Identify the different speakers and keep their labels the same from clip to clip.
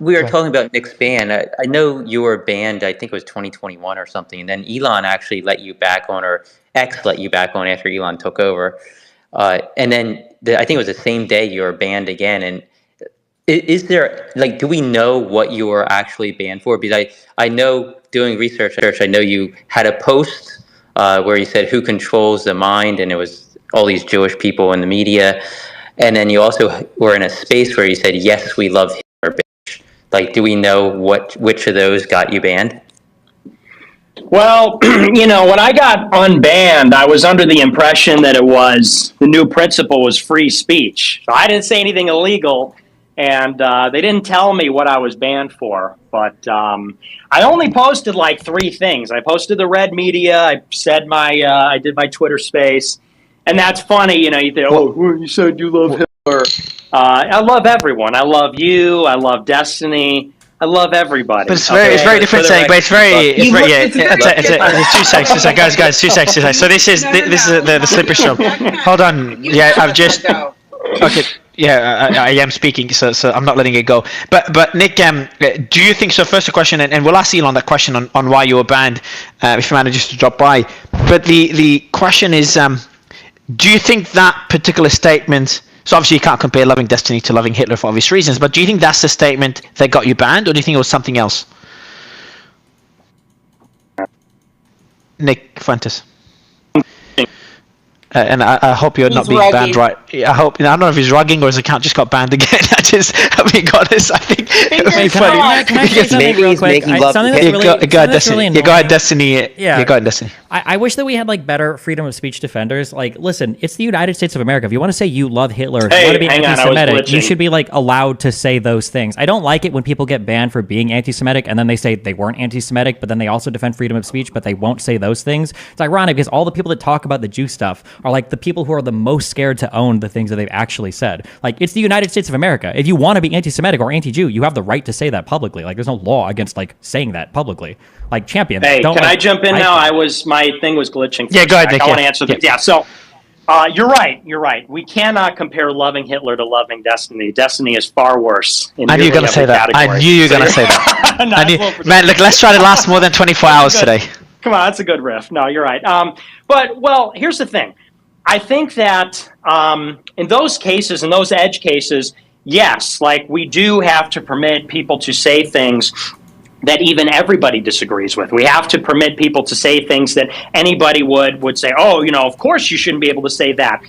Speaker 1: we were talking about Nick's ban. I know you were banned, I think it was 2021 or something, and then Elon actually let you back on, or X let you back on after Elon took over. And then I think it was the same day you were banned again. And is there, like, do we know what you were actually banned for? Because I know doing research, I know you had a post where you said who controls the mind, and it was all these Jewish people in the media. And then you also were in a space where you said, yes, we love Hitler, bitch. Like, do we know which of those got you banned?
Speaker 2: Well, when I got unbanned, I was under the impression that the new principle was free speech. So I didn't say anything illegal, and they didn't tell me what I was banned for. But I only posted like 3 things. I posted the red media. I said I did my Twitter space. And that's funny, you think, you said you love Hitler. I love everyone. I love you. I love Destiny. I love everybody.
Speaker 3: But it's very different saying. But it's 2 seconds. Guys, 2 seconds. So this is the slippery slope. Hold on. Yeah, I've just. Okay. Yeah, I am speaking, so I'm not letting it go. But Nick, do you think so? First, a question, and we'll ask Elon that question on why you were banned, if you managed to drop by. But the question is. Do you think that particular statement, so obviously you can't compare loving Destiny to loving Hitler for obvious reasons, but do you think that's the statement that got you banned, or do you think it was something else? Nick Fuentes. And I hope you're not being rugging. Banned right. I don't know if he's rugging or his account just got banned again. I'm being honest. I think it would be funny.
Speaker 4: Can I say something real quick? Something that's really,
Speaker 3: go ahead, Destiny. Yeah, go ahead, Destiny.
Speaker 4: I wish that we had like better freedom of speech defenders. Like, listen, it's the United States of America. If you want to say you love Hitler, if you want to be anti-Semitic, you should be like allowed to say those things. I don't like it when people get banned for being anti-Semitic and then they say they weren't anti-Semitic, but then they also defend freedom of speech, but they won't say those things. It's ironic because all the people that talk about the Jew stuff are like the people who are the most scared to own the things that they've actually said. Like, it's the United States of America. If you want to be anti-Semitic or anti-Jew, you have the right to say that publicly. Like, there's no law against like saying that publicly. Like, champion.
Speaker 2: Hey, can I jump in now? My thing was glitching.
Speaker 3: Yeah, go ahead, Nick.
Speaker 2: I want to answer this. Yeah, so you're right. We cannot compare loving Hitler to loving Destiny. Destiny is far worse.
Speaker 3: I knew you were going to say that. I knew you were going to say that. Man, look, let's try to last more than 24 hours today.
Speaker 2: Come on, that's a good riff. No, you're right. But here's the thing. I think that in those cases, in those edge cases, yes, like we do have to permit people to say things that even everybody disagrees with. We have to permit people to say things that anybody would say, of course you shouldn't be able to say that.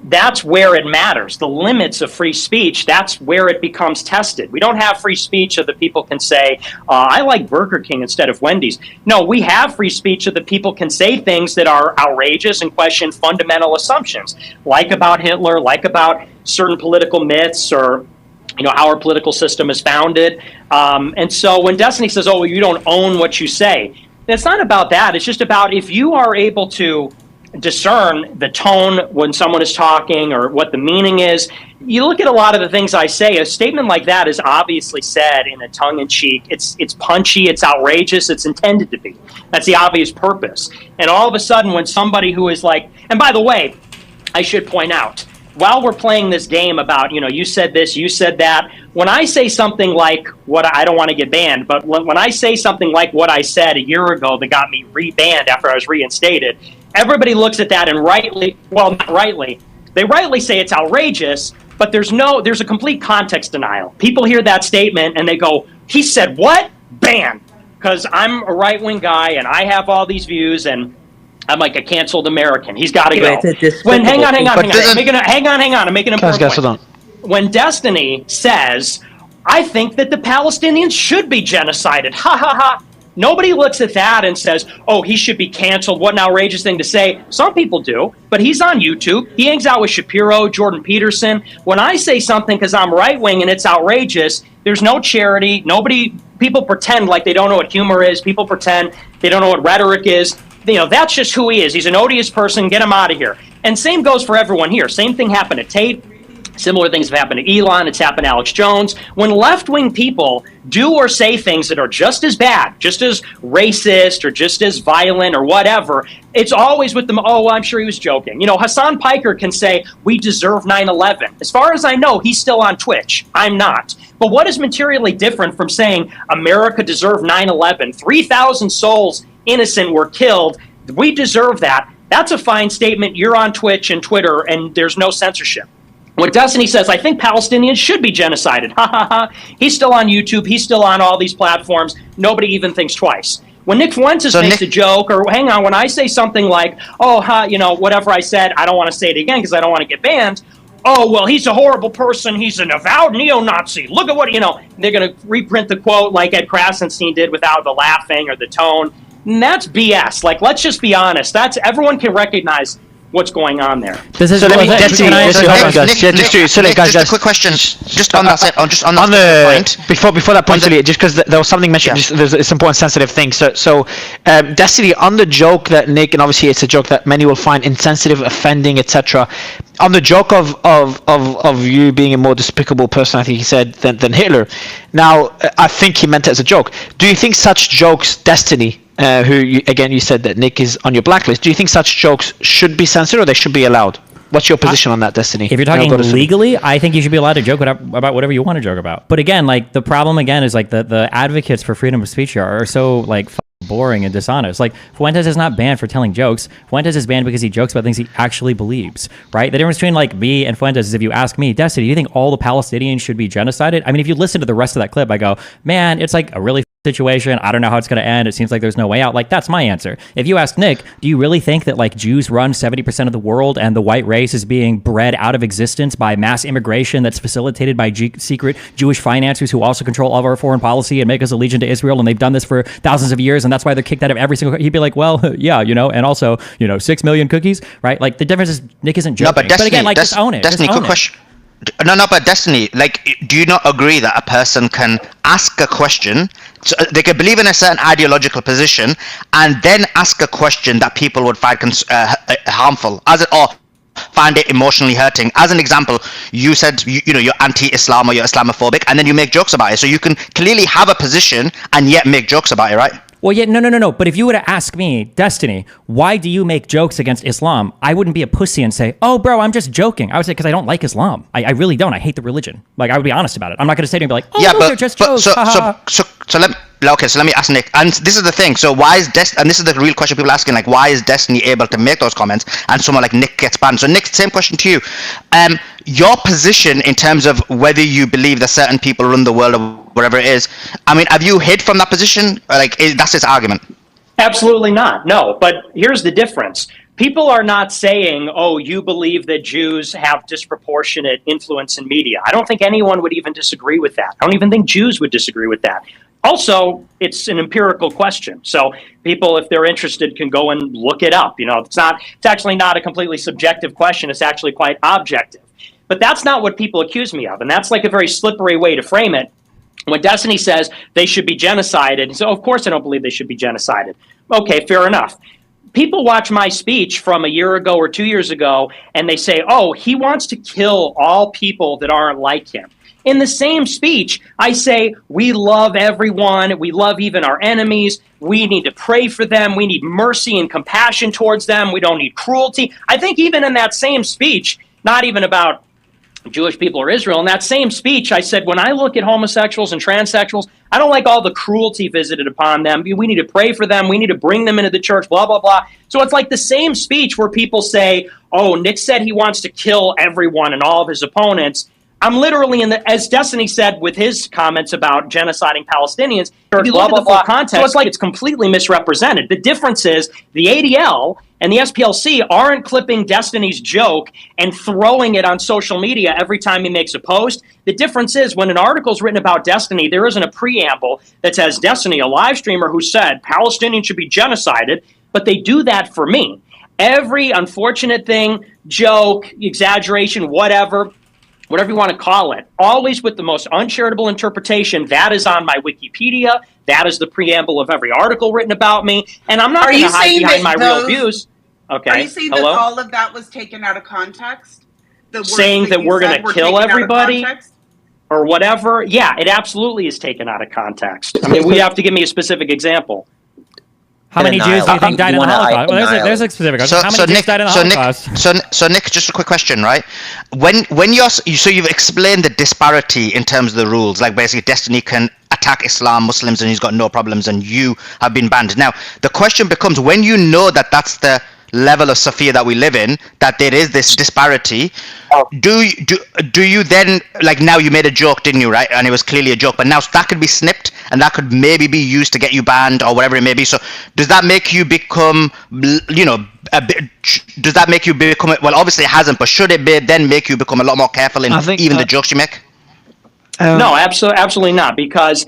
Speaker 2: That's where it matters. The limits of free speech, that's where it becomes tested. We don't have free speech so that people can say, I like Burger King instead of Wendy's. No, we have free speech so that people can say things that are outrageous and question fundamental assumptions, like about Hitler, like about certain political myths, or how our political system is founded. And so when Destiny says, you don't own what you say, it's not about that. It's just about if you are able to discern the tone when someone is talking or what the meaning is. You look at a lot of the things I say, a statement like that is obviously said in a tongue-in-cheek. It's punchy, it's outrageous, it's intended to be. That's the obvious purpose. And all of a sudden when somebody who is like, and by the way, I should point out, while we're playing this game about, you said this, you said that, when I say something like I don't want to get banned, but when I say something like what I said a year ago that got me re-banned after I was reinstated, everybody looks at that and they rightly say it's outrageous, but there's a complete context denial. People hear that statement and they go, he said what? Ban. Because I'm a right-wing guy and I have all these views and I'm like a canceled American. He's got to go. Hang on. I'm making an important point. When Destiny says, I think that the Palestinians should be genocided, ha ha ha, nobody looks at that and says, he should be canceled. What an outrageous thing to say. Some people do, but he's on YouTube. He hangs out with Shapiro, Jordan Peterson. When I say something because I'm right-wing and it's outrageous, there's no charity. People pretend like they don't know what humor is. People pretend they don't know what rhetoric is. That's just who he is. He's an odious person. Get him out of here. And same goes for everyone here. Same thing happened to Tate. Similar things have happened to Elon. It's happened to Alex Jones. When left-wing people do or say things that are just as bad, just as racist or just as violent or whatever, it's always with them, oh, well, I'm sure he was joking. You know, Hassan Piker can say, we deserve 9/11. As far as I know, he's still on Twitch. I'm not. But what is materially different from saying America deserved 9/11? 3,000 souls, innocent, were killed. We deserve that. That's a fine statement. You're on Twitch and Twitter, and there's no censorship. When Destiny says, I think Palestinians should be genocided, ha ha ha, he's still on YouTube, he's still on all these platforms, nobody even thinks twice. When Nick Fuentes makes a joke, or hang on, when I say something like, oh, you know, whatever I said, I don't want to say it again because I don't want to get banned, oh, well, he's a horrible person, he's an avowed neo-Nazi, look at what, you know, they're going to reprint the quote like Ed Krasenstein did without the laughing or the tone. And that's BS. Like, let's just be honest. That's, everyone can recognize what's going on there.
Speaker 3: This is so let me just a
Speaker 5: quick question, just on that point.
Speaker 3: Before that point, just because there was something mentioned, there's it's important sensitive thing. So Destiny, on the joke that Nick, and obviously it's a joke that many will find insensitive, offending, etc. On the joke of you being a more despicable person, I think he said, than Hitler. Now, I think he meant it as a joke. Do you think such jokes, Destiny, you said that Nick is on your blacklist, do you think such jokes should be censored or they should be allowed? What's your position on that, Destiny?
Speaker 4: If you're talking legally, I think you should be allowed to joke about whatever you want to joke about. But again, like, the problem again is like the advocates for freedom of speech are so like boring and dishonest. Like, Fuentes is not banned for telling jokes. Fuentes is banned because he jokes about things he actually believes, right? The difference between like me and Fuentes is, if you ask me, Destiny, do you think all the Palestinians should be genocided? I mean, if you listen to the rest of that clip, I go, man, it's like a really situation. I don't know how it's going to end. It seems like there's no way out. Like, that's my answer. If you ask Nick, do you really think that like Jews run 70% of the world and the white race is being bred out of existence by mass immigration that's facilitated by secret Jewish financiers who also control all of our foreign policy and make us allegiant to Israel, and they've done this for thousands of years, and that's why they're kicked out of every single... He'd be like, well, yeah, you know, and also, you know, 6 million cookies, right? Like, the difference is Nick isn't joking.
Speaker 5: No, but Destiny,
Speaker 4: again, like, just own it.
Speaker 5: Destiny, quick question. No, but Destiny, like, do you not agree that a person can ask a question, so they can believe in a certain ideological position, and then ask a question that people would find harmful, or find it emotionally hurting? As an example, you said you know you're anti-Islam or you're Islamophobic, and then you make jokes about it. So you can clearly have a position and yet make jokes about it, right?
Speaker 4: Well, yeah, no. But if you were to ask me, Destiny, why do you make jokes against Islam? I wouldn't be a pussy and say, oh, bro, I'm just joking. I would say, because I don't like Islam. I really don't. I hate the religion. Like, I would be honest about it. I'm not going to sit here and be like, oh, yeah, they're just jokes.
Speaker 5: So let me ask Nick. And this is the thing. So why is and this is the real question people are asking, like, why is Destiny able to make those comments and someone like Nick gets banned? So Nick, same question to you. Your position in terms of whether you believe that certain people run the world or whatever it is, I mean, have you hid from that position? Like, that's his argument.
Speaker 2: Absolutely not. No, but here's the difference. People are not saying, oh, you believe that Jews have disproportionate influence in media. I don't think anyone would even disagree with that. I don't even think Jews would disagree with that. Also, it's an empirical question. So people, if they're interested, can go and look it up. You know, it's actually not a completely subjective question. It's actually quite objective. But that's not what people accuse me of. And that's like a very slippery way to frame it. When Destiny says they should be genocided, so of course I don't believe they should be genocided. Okay, fair enough. People watch my speech from a year ago or 2 years ago, and they say, oh, he wants to kill all people that aren't like him. In the same speech, I say, we love everyone. We love even our enemies. We need to pray for them. We need mercy and compassion towards them. We don't need cruelty. I think even in that same speech, not even about Jewish people or Israel, in that same speech, I said, when I look at homosexuals and transsexuals, I don't like all the cruelty visited upon them. We need to pray for them. We need to bring them into the church, blah, blah, blah. So it's like the same speech where people say, oh, Nick said he wants to kill everyone and all of his opponents. I'm literally as Destiny said with his comments about genociding Palestinians, if you look at the full context, so it's like it's completely misrepresented. The difference is the ADL and the SPLC aren't clipping Destiny's joke and throwing it on social media every time he makes a post. The difference is when an article is written about Destiny, there isn't a preamble that says Destiny, a live streamer who said Palestinians should be genocided, but they do that for me. Every unfortunate thing, joke, exaggeration, whatever you want to call it, always with the most uncharitable interpretation. That is on my Wikipedia. That is the preamble of every article written about me. And I'm not going to hide behind my real views. Okay.
Speaker 6: Are you saying that all of that was taken out of context?
Speaker 2: saying that we're going to kill everybody or whatever, yeah, it absolutely is taken out of context. I mean, we have to give me a specific example.
Speaker 4: How many Jews do you think died in the Holocaust? Well, there's a specific question. How many Jews died in the Holocaust?
Speaker 5: So Nick, just a quick question, right? When you've explained the disparity in terms of the rules, like basically Destiny can attack Islam, Muslims, and he's got no problems, and you have been banned. Now, the question becomes, when you know that that's the level of Sophia that we live in, that there is this disparity, do you then, like, now you made a joke, didn't you, right? And it was clearly a joke, but now that could be snipped and that could maybe be used to get you banned or whatever it may be. So does that make you become, you know, does that make you become, well, obviously it hasn't, but should it then make you become a lot more careful in even the jokes you make?
Speaker 2: No, absolutely not. Because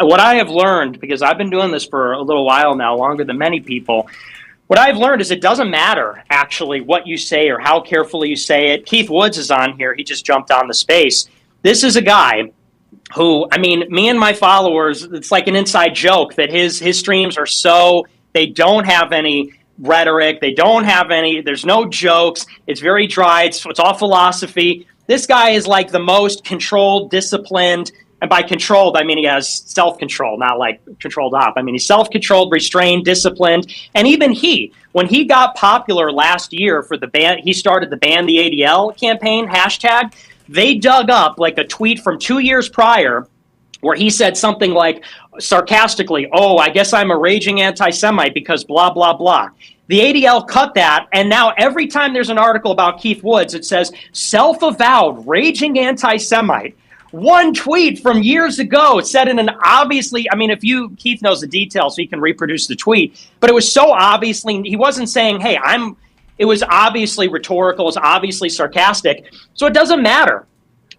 Speaker 2: what I have learned, because I've been doing this for a little while now, longer than many people, what I've learned is it doesn't matter, actually, what you say or how carefully you say it. Keith Woods is on here. He just jumped on the space. This is a guy who, I mean, me and my followers, it's like an inside joke that his streams are so, they don't have any rhetoric. They don't have any, there's no jokes. It's very dry. It's all philosophy. This guy is like the most controlled, disciplined, and by controlled, I mean he has self-control, not like controlled op. I mean he's self-controlled, restrained, disciplined. And even when he got popular last year for the ban, he started the Ban the ADL campaign, hashtag, they dug up like a tweet from 2 years prior where he said something like, sarcastically, oh, I guess I'm a raging anti-Semite because blah, blah, blah. The ADL cut that, and now every time there's an article about Keith Woods, it says, self-avowed raging anti-Semite. One tweet from years ago said in an obviously, I mean, Keith knows the details, so he can reproduce the tweet, but it was so obviously, he wasn't saying, hey, it was obviously rhetorical, it was obviously sarcastic, so it doesn't matter.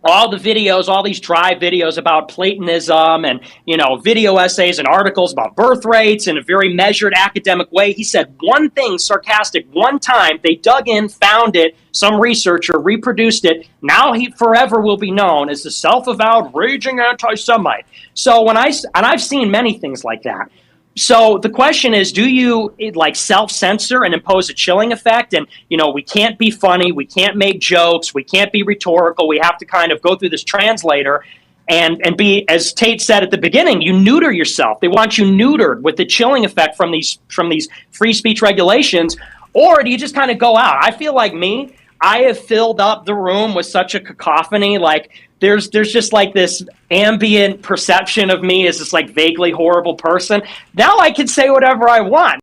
Speaker 2: All the videos, all these dry videos about Platonism and, you know, video essays and articles about birth rates in a very measured academic way. He said one thing sarcastic one time. They dug in, found it. Some researcher reproduced it. Now he forever will be known as the self-avowed raging anti-Semite. So I've seen many things like that. So the question is, do you like self-censor and impose a chilling effect? And, you know, we can't be funny. We can't make jokes. We can't be rhetorical. We have to kind of go through this translator and be, as Tate said at the beginning, you neuter yourself. They want you neutered with the chilling effect from these free speech regulations. Or do you just kind of go out? I feel like I have filled up the room with such a cacophony. Like there's just like this ambient perception of me as this like vaguely horrible person. Now I can say whatever I want.